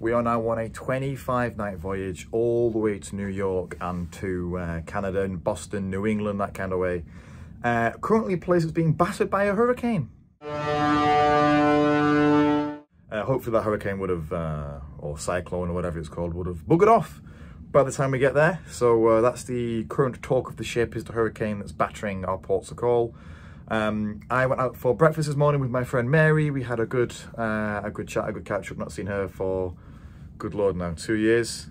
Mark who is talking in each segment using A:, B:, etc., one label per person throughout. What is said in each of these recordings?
A: We are now on a 25-night voyage all the way to New York and to Canada and Boston, New England, that kind of way. Currently, a place that's being battered by a hurricane. Hopefully that hurricane would have, or cyclone or whatever it's called, would have buggered off by the time we get there. So that's the current talk of the ship, is the hurricane that's battering our ports of call. I went out for breakfast this morning with my friend Mary. We had a good chat, a good catch up. Not seen her for, good Lord, now 2 years.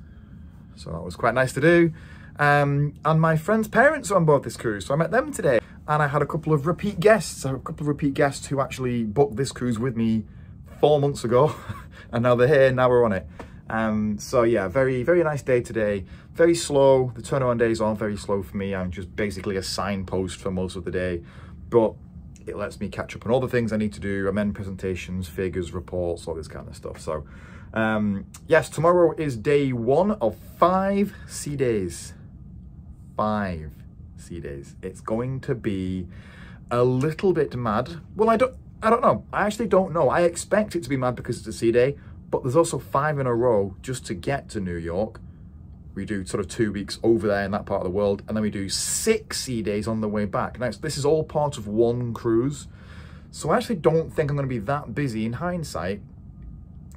A: So that was quite nice to do. And my friend's parents are on board this cruise, so I met them today. And I had a couple of repeat guests. Who actually booked this cruise with me 4 months ago, and now they're here. Now we're on it. So yeah, very nice day today. Very slow. The turnaround days are very slow for me. I'm just basically a signpost for most of the day, but it lets me catch up on all the things I need to do, amend presentations, figures, reports, all this kind of stuff. So yes, tomorrow is day 1 of 5 sea days. 5 sea days. It's going to be a little bit mad. Well, I don't know. I actually don't know. I expect it to be mad because it's a sea day, but there's also 5 in a row just to get to New York. We do sort of 2 weeks over there in that part of the world, and then we do 6 sea days on the way back. Now, this is all part of one cruise, so I actually don't think I'm going to be that busy in hindsight.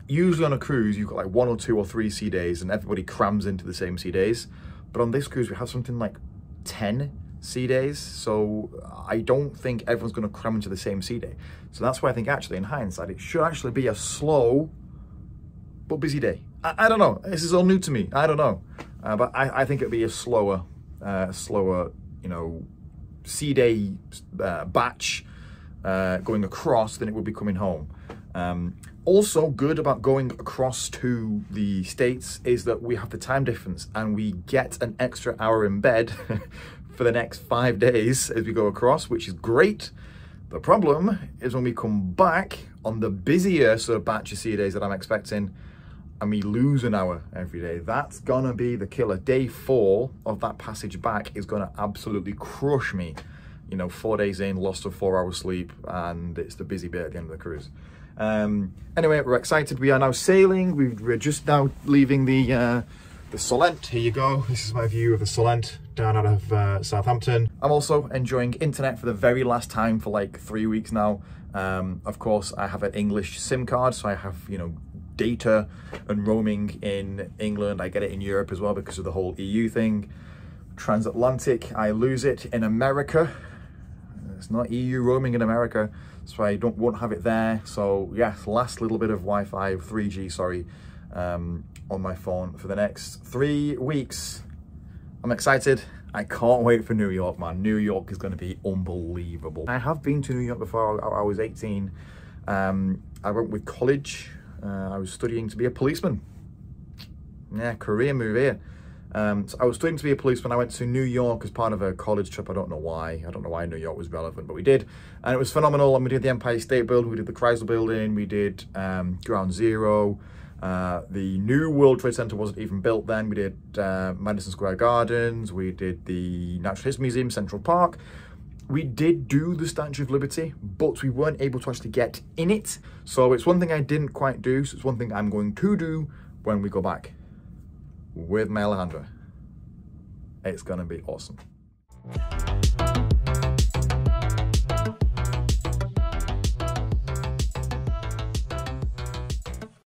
A: Usually on a cruise, you've got like 1 or 2 or 3 sea days, and everybody crams into the same sea days. But on this cruise, we have something like 10 sea days, so I don't think everyone's going to cram into the same sea day. So that's why I think actually in hindsight, it should actually be a slow but busy day. I don't know. This is all new to me. I don't know. But I think it'd be a slower, you know, sea day batch going across than it would be coming home. Also good about going across to the States is that we have the time difference and we get an extra hour in bed for the next 5 days as we go across, which is great. The problem is when we come back on the busier sort of batch of sea days that I'm expecting, and we lose an hour every day. That's gonna be the killer. Day 4 of that passage back is gonna absolutely crush me. You know, 4 days in, lost a 4 hours sleep, and it's the busy bit at the end of the cruise. Anyway, we're excited. We are now sailing. We're just now leaving the Solent. Here you go. This is my view of the Solent down out of Southampton. I'm also enjoying internet for the very last time for like 3 weeks now. Of course, I have an English SIM card, so I have, you know, data and roaming in England. I get it in Europe as well because of the whole EU thing. Transatlantic, I lose it in America. It's not EU roaming in America, so I won't have it there. So yeah, last little bit of Wi-Fi, 3G, sorry, on my phone for the next 3 weeks. I'm excited. I can't wait for New York, man. New York is going to be unbelievable. I have been to New York before. I was 18. I went with college. I was studying to be a policeman. Yeah, career move here. So I was studying to be a policeman. I went to New York as part of a college trip. I don't know why. I don't know why New York was relevant, but we did. And it was phenomenal. And we did the Empire State Building, we did the Chrysler Building, we did Ground Zero. The new World Trade Center wasn't even built then. We did Madison Square Gardens. We did the Natural History Museum, Central Park. We did do the Statue of Liberty, but we weren't able to actually get in it. So it's one thing I didn't quite do. So it's one thing I'm going to do when we go back with my Alejandra. It's going to be awesome.